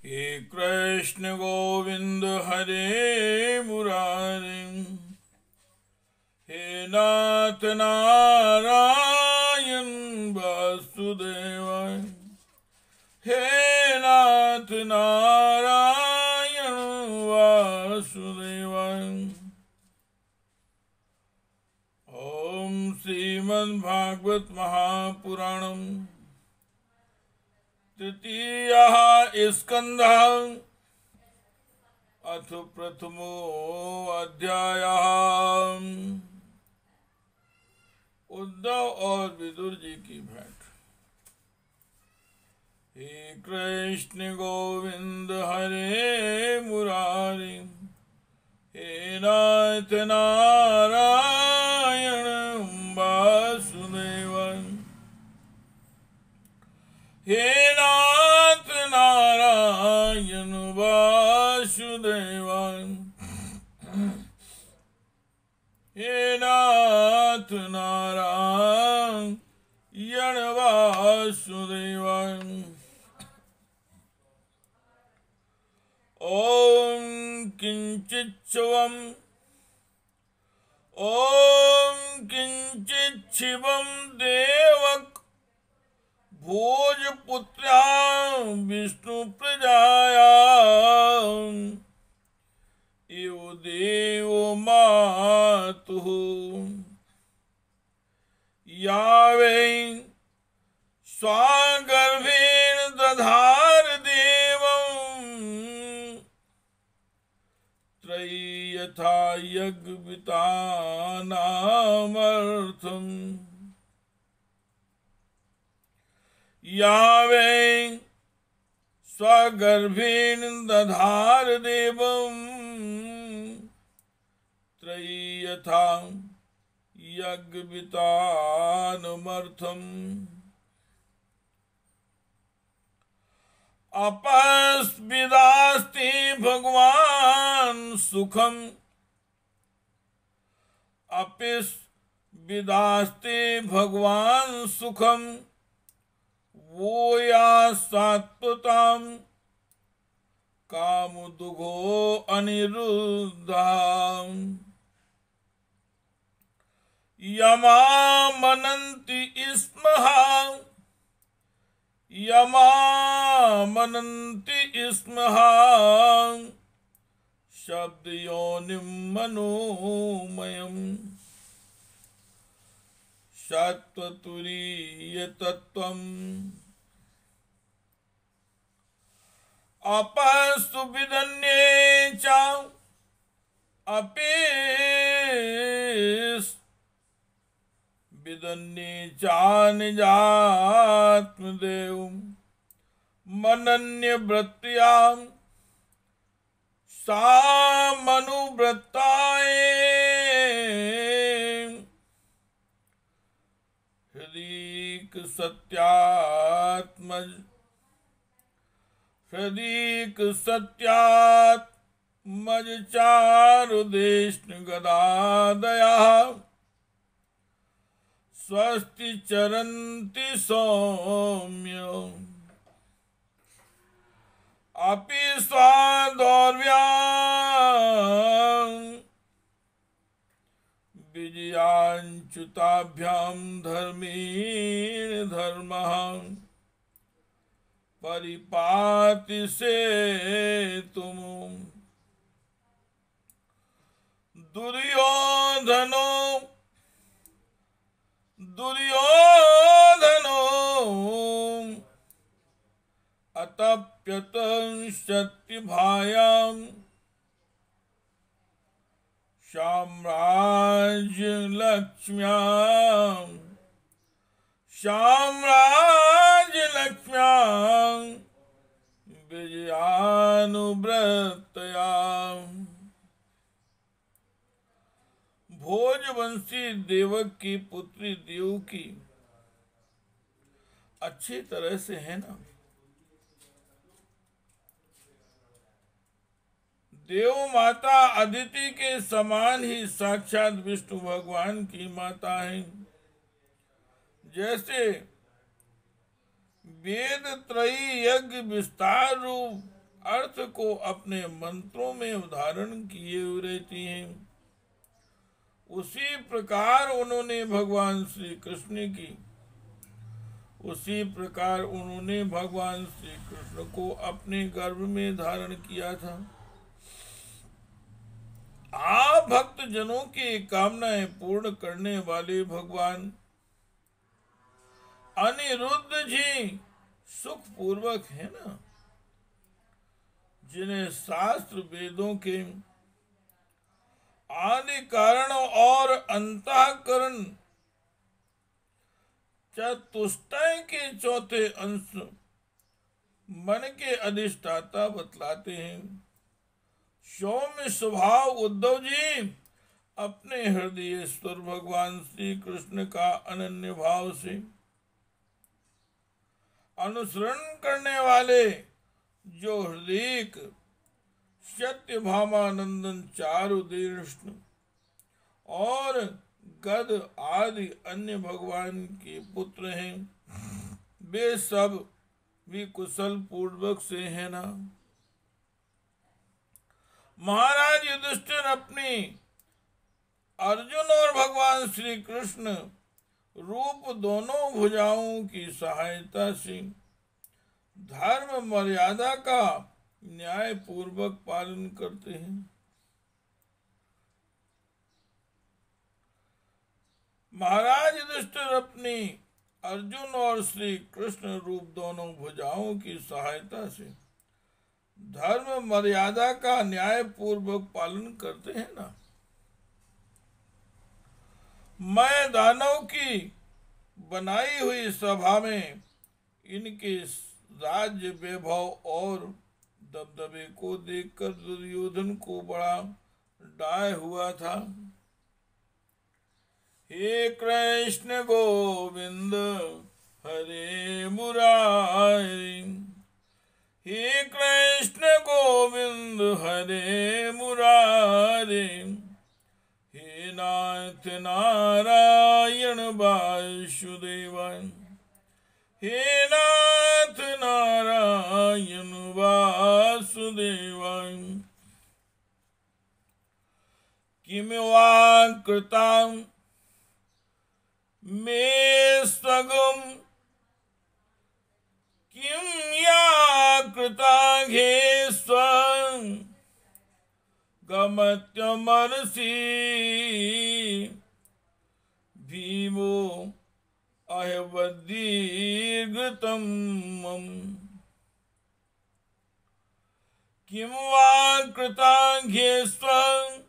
हे कृष्ण गोविंद हरे मुरारी, हे नाथ नारायण वासुदेव, हे नाथ नारायण वासुदेव। ओम श्रीमद्भागवत महापुराणम तृतीयः स्कंधः अथ प्रथमो अध्यायः। उद्धव और विदुर जी की भेंट। हे कृष्ण गोविंद हरे मुरारी, हे नाथ नारायण वासुदेव, हे नाथ नारायण वासुदेव, हे नाथ नारायण वासुदेव। ओम किंचिच्छिवम् देवक भोजपुत्र्यां विष्णुप्रजायां इव देवो मातुः या वै स्वागर्भेण दधार देवं त्रयी यथा यज्ञवितानामर्थम् या वै स्वगर्भेण दधार देवं त्रयी यथा यज्ञवितानमर्थम् अपस्विदास्ति भगवान् सुखम् अपिस्विदास्ति भगवान् सुखम् वो या सात्वतां कामुदुघो अनिरुद्धां यमामनन्ति स्मः शब्दयोनिं मनोमयम् सत्त्वतुरीयतत्त्वम् अपसुविदन्ये च विदन्ये च निजात्मदेव मनन्यवृत्त्यां सामनुवृत्ताये हृदीक सत्यात्मज चारुदेष्ण गदादयः स्वस्ति चरन्ति सौम्य अपि स्वादौर्व्यां विजयाञ्च्युताभ्यां धर्मेण धर्मः परिपाति सेतुम् दुर्योधनो अतप्यतं शक्तिभायां साम्राज्यलक्ष्म्यां विजयानुव्रतया। भोजवंशी देवक की पुत्री देवकी अच्छी तरह से है ना? देव माता अदिति के समान ही साक्षात विष्णु भगवान की माता है। जैसे वेद त्रयी यज्ञ विस्तार रूप अर्थ को अपने मंत्रों में उदाहरण किए हुए रहती हैं। उसी प्रकार उन्होंने भगवान श्री कृष्ण को अपने गर्भ में धारण किया था। आप भक्त जनों की कामनाएं पूर्ण करने वाले भगवान अनिरुद्ध जी सुख पूर्वक है ना, जिन्हें शास्त्र वेदों के आदि कारण और अंतःकरण चतुष्टय के चौथे अंश मन के अधिष्ठाता बतलाते हैं। सौम्य स्वभाव उद्धव जी अपने हृदयेश्वर भगवान श्री कृष्ण का अनन्य भाव से अनुसरण करने वाले जो हृदय सत्य भामानंदन चारुदेष्ण और गद आदि अन्य भगवान के पुत्र हैं, वे सब भी कुशल पूर्वक से है ना। महाराज युधिष्ठिर अपनी अर्जुन और भगवान श्री कृष्ण रूप दोनों भुजाओं की सहायता से धर्म मर्यादा का न्याय पूर्वक पालन करते हैं। महाराज युधिष्ठिर अपनी अर्जुन और श्री कृष्ण रूप दोनों भुजाओं की सहायता से धर्म मर्यादा का न्याय पूर्वक पालन करते हैं ना। मैं दानव की बनाई हुई सभा में इनके राज्य वैभव और दबदबे को देखकर दुर्योधन को बड़ा डाय हुआ था। हे कृष्ण गोविंद हरे मुरारी, हे कृष्ण गोविंद हरे मुरारी, हे नाथ नारायण वासुदेव, हे नाथ नारायण वासुदेव। किम वा कृतां मे स्वगम, किम या कृता घे स्वं गमत्यमर्षि भीमो अहवदीर्घतम। किम वा कृता घे स्वं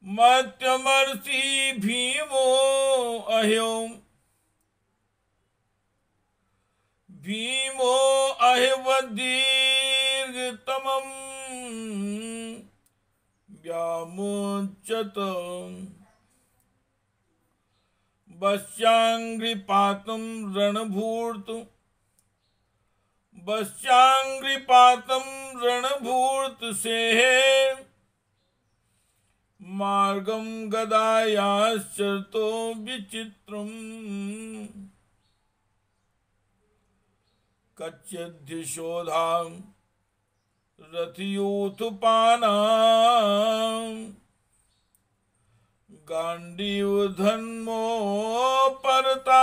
मत्यमर्षि भीमो अहिवदीर्घतमं व्यामुच्यत। वश्यांघ्रिपातं रणभूर्त सेहे मार्गम गदायाश्चरतो विचित्रम्। कच्यद्धिशोधां रथयूथपानां गाण्डीवधन्मो परतारिरास्ते।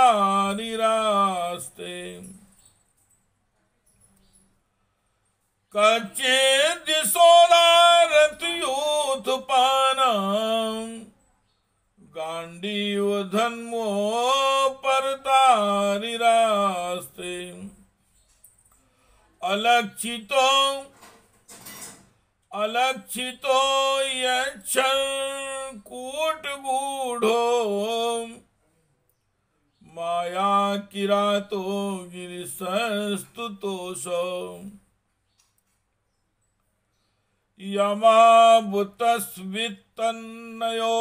कच्चिद्दिशोधा रथयूथपानां गाण्डीवधन्मो परतारिरास्ते। अलक्षितो यच्छन् कूटगूढो माया किरातो गिरिशस्तुतोषो। यमाबुतस्वित्तन्नयो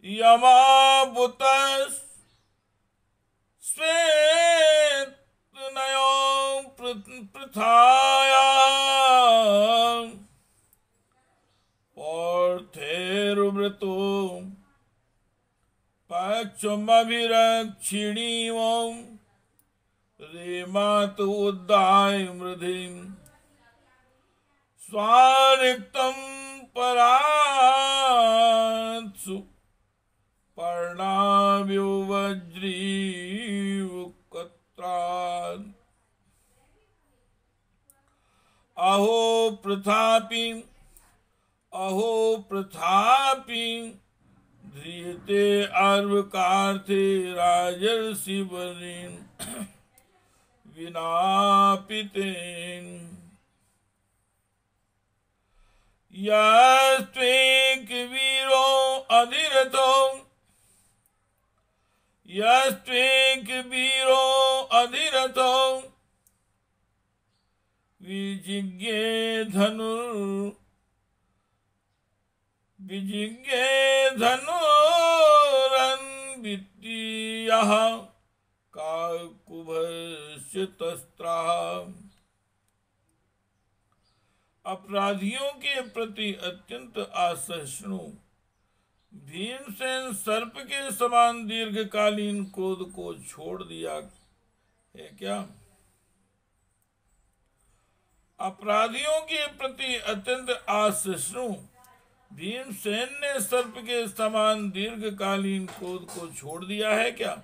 यमाबुतस्वेत्तनयो पृथाया पार्थेरुव्रतो पक्षमभिरक्षिणीं प्रेमात् उद्दाय मृधिं स्वारिक्तं परात्सु पर्णाभ्यो वज्रीवक्त्रान् अहो प्रथापि ध्रियते अर्वकार्थे राजर्षि वरीन् विनापितेन् यस्त्वेक वीरो अधिरथो विजिज्ञे धनुरन्वितीयः काकुभस्य तस्त्राः। अपराधियों के प्रति अत्यंत असहिष्णु भीमसेन सर्प के समान दीर्घकालीन क्रोध को छोड़ दिया है क्या? अपराधियों के प्रति अत्यंत असहिष्णु भीमसेन ने सर्प के समान दीर्घकालीन क्रोध को छोड़ दिया है क्या?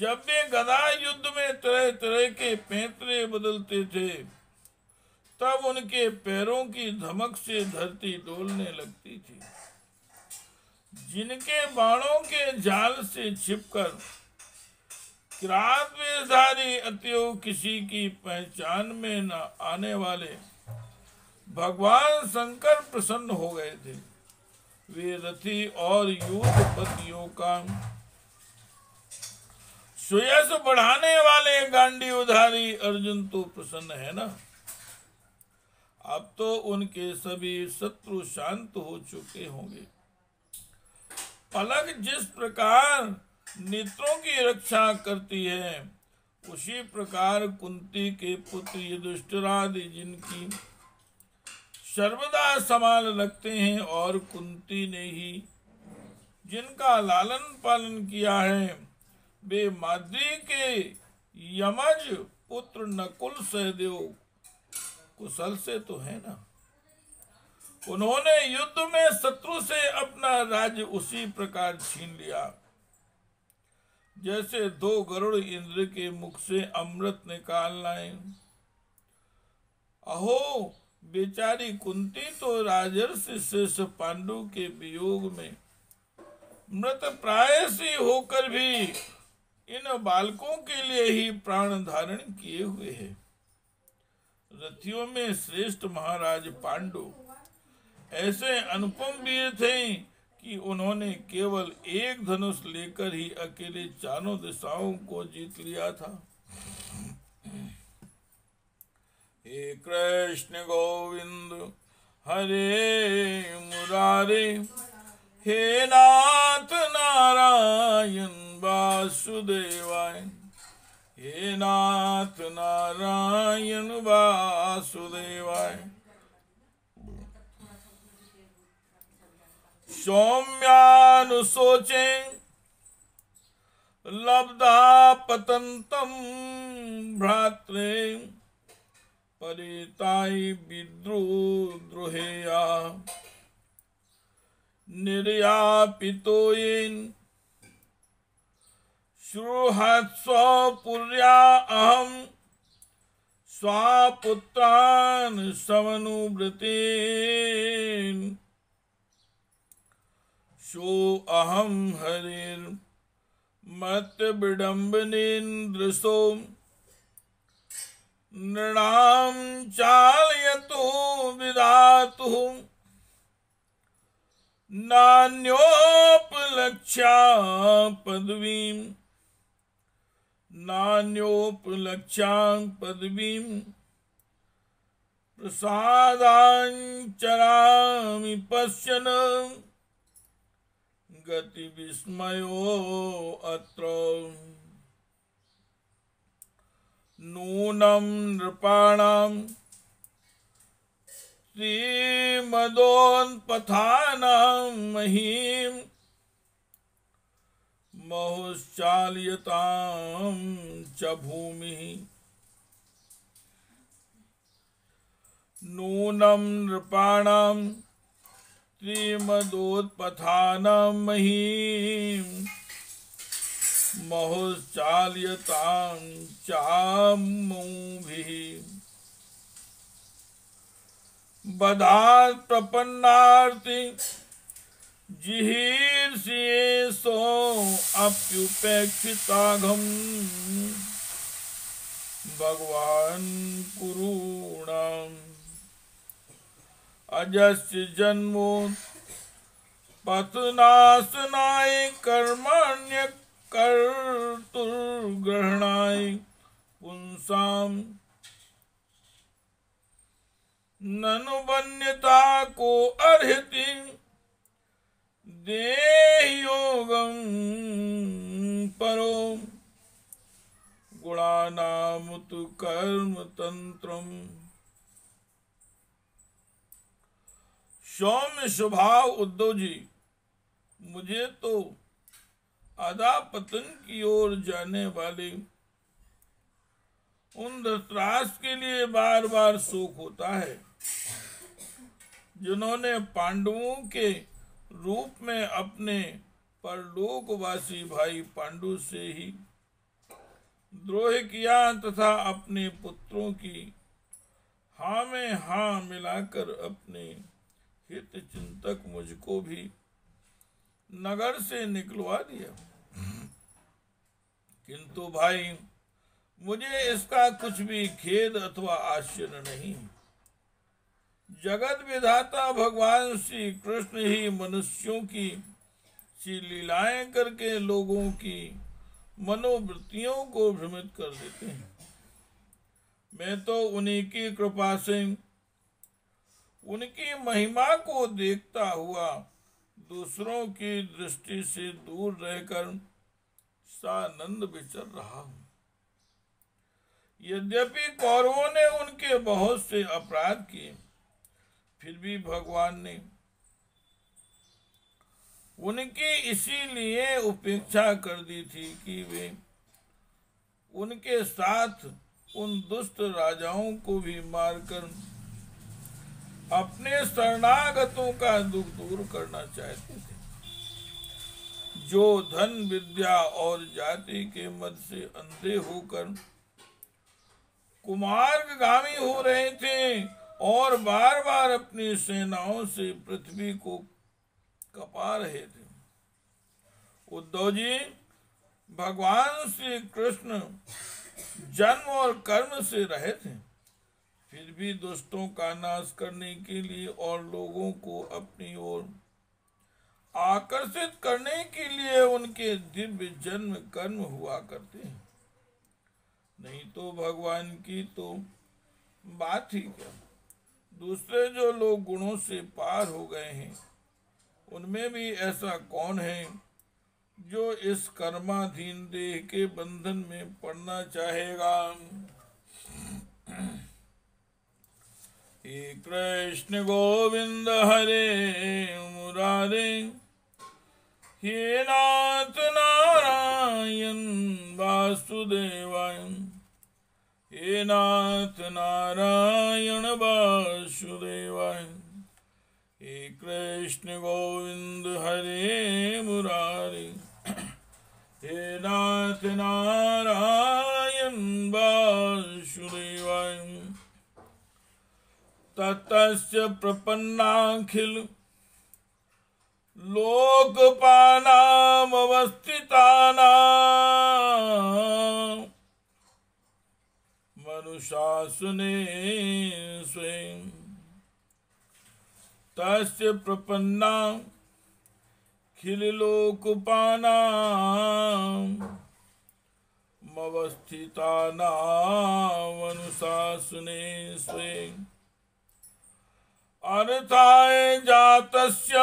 जब वे गदा युद्ध में तरह तरह के पैंतरे बदलते थे तब उनके पैरों की धमक से धरती डोलने लगती थी। जिनके बाणों के जाल से छिपकर किरात वेशधारी अतियोग किसी की पहचान में न आने वाले भगवान शंकर प्रसन्न हो गए थे। वे रथी और युद्धपतियों का सुयश बढ़ाने वाले गांडीवधारी अर्जुन तो प्रसन्न है ना। अब तो उनके सभी शत्रु शांत हो चुके होंगे। पलक जिस प्रकार नेत्रों की रक्षा करती है उसी प्रकार कुंती के पुत्र युधिष्ठिरादि जिनकी सर्वदा संभाल रखते हैं और कुंती ने ही जिनका लालन पालन किया है वे माद्री के यमज पुत्र नकुल सहदेव कुशल से तो है ना। उन्होंने युद्ध में शत्रु से अपना राज्य उसी प्रकार छीन लिया जैसे दो गरुड़ इंद्र के मुख से अमृत निकाल लाए। अहो बेचारी कुंती तो राजर्षि शेष पांडु के वियोग में मृत प्रायसी होकर भी इन बालकों के लिए ही प्राण धारण किए हुए है। रथियों में श्रेष्ठ महाराज पांडु ऐसे अनुपम वीर थे कि उन्होंने केवल एक धनुष लेकर ही अकेले चारों दिशाओं को जीत लिया था। हे कृष्ण गोविंद हरे मुरारे हे नाथ नारायण वासुदेवाय हे नाथ नारायण वासुदेवाय। सौम्यानुशोचे लब्धा पतंतम भ्रात्रे परिताई विद्रुहेया निर्यापितोयेन श्रुहत्स्वपुर्या अहम स्वापुत्रान् समनुव्रतेन सो अहम हरिर मत विडम्बनेन्द्रसो नृणाम चालयतु विधातु नान्योपलक्ष्या पदवीं प्रसादाञ्चरामि पश्यन् गति विस्मयो अत्र नूनं नृपाणां श्रीमदोन्पथानां महीं महुश्चाल्यतां च भूमिः नूनं नृपाणां त्रिमदोत्पथानां महीं महुश्चाल्यतां चामुभिः बधात् प्रपन्नार्ति जिहीर्षेऽसो अप्युपेक्षिताघम् भगवान् कुरूणाम् अजस्य जन्मो पतनाशनाय कर्मण्य कर्तुर्ग्रहणाय पुंसां ननु वन्यता को अर्हति देहि योगं परो गुणानामुतु कर्म तंत्रम्। सौम्य स्वभाव उद्धव जी, मुझे तो अधःपतन की ओर जाने वाले उन धृतराष्ट्र के लिए बार बार शोक होता है जिन्होंने पांडवों के रूप में अपने परलोकवासी भाई पांडु से ही द्रोह किया तथा अपने पुत्रों की हाँ में हाँ मिलाकर अपने हित चिंतक मुझको भी नगर से निकलवा दिया। किंतु भाई मुझे इसका कुछ भी खेद अथवा आश्चर्य नहीं। जगत विधाता भगवान श्री कृष्ण ही मनुष्यों की सी लीलाएं करके लोगों की मनोवृत्तियों को भ्रमित कर देते हैं। मैं तो उन्हीं की कृपा से उनकी महिमा को देखता हुआ दूसरों की दृष्टि से दूर रहकर सानंद विचर रहा हूं। यद्यपि कौरवों ने उनके बहुत से अपराध किए, फिर भी भगवान ने उनकी इसीलिए उपेक्षा कर दी थी कि वे उनके साथ उन दुष्ट राजाओं को भी मारकर अपने शरणागतों का दुख दूर करना चाहते थे, जो धन विद्या और जाति के मद से अंधे होकर कुमार्गगामी हो रहे थे और बार बार अपनी सेनाओं से पृथ्वी को कपा रहे थे। उद्धव जी, भगवान श्री कृष्ण जन्म और कर्म से रहित हैं, फिर भी दुष्टों का नाश करने के लिए और लोगों को अपनी ओर आकर्षित करने के लिए उनके दिव्य जन्म कर्म हुआ करते हैं। नहीं तो भगवान की तो बात ही क्या। दूसरे जो लोग गुणों से पार हो गए हैं, उनमें भी ऐसा कौन है जो इस कर्माधीन देह के बंधन में पड़ना चाहेगा। हे कृष्ण गोविंद हरे मुरारे, हे नाथ नारायण वासुदेवाय, हे नाथ नारायण वासुदेवाय। हे कृष्ण गोविंद हरे मुरारे, हे नाथ नारायण वासुदेवाय। ततस्य प्रपन्नाखिल लोकपानामवस्थितानां मनुशासने स्वयं। तस्य प्रपन्नाखिल लोकपानामवस्थितानां मनुशासने स्वयं। अर्थाय जातस्य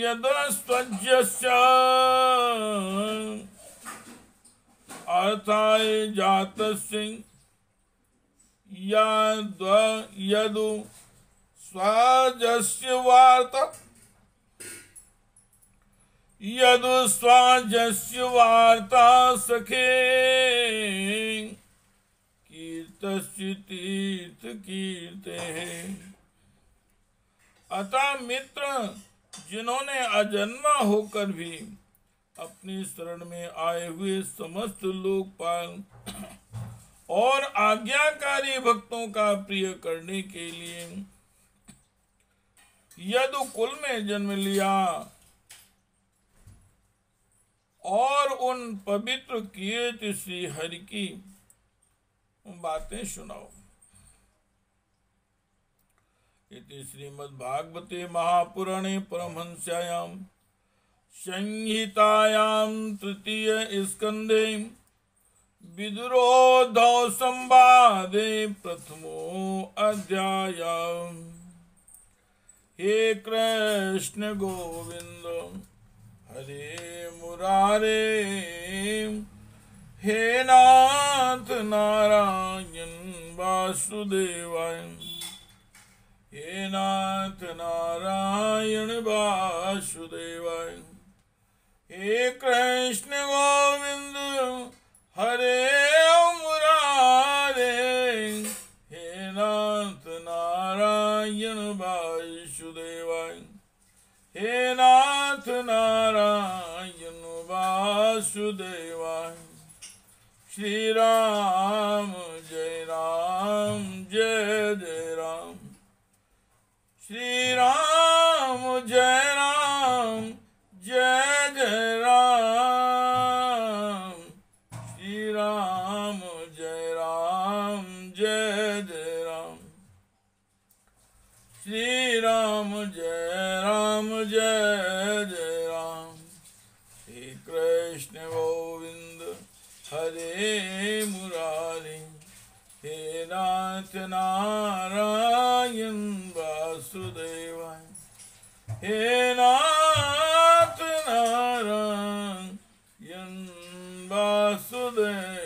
यदस्वज्यस्य, अर्थाय जातस्य यदु स्वजस्य वार्ता, यदु स्वाजस्य वार्ता सखे कीर्तस्य तीर्थ कीर्ते। अतः मित्र जिन्होंने अजन्मा होकर भी अपनी शरण में आए हुए समस्त लोकपाल और आज्ञाकारी भक्तों का प्रिय करने के लिए यदु कुल में जन्म लिया और उन पवित्र कीर्ति श्री हरि की बातें सुनाओ। इति श्रीमद्भागवते महापुराणे परमहंस्यायां संहितायां तृतीय स्कंदे विदुरोद्धव संवादे प्रथमो अध्याय। हे कृष्ण गोविंद हरे मुरारे, हे नाथ नारायण वासुदेवाय, हे नाथ नारायण वासुदेवाय, हे कृष्ण गोविंद हरे मुरारे, हे नाथ नारायण वासुदेवाय, हे नाथ नारायण वासुदेवाय। श्री राम जय जय राम, श्री राम जय जय राम, श्री राम जय जय राम, श्री राम जय जय राम। हे कृष्ण गोविंद हरे मुरारी, हे नाथ नारायण वासुदेवाय, हे नाथ नारायण वासुदेवाय।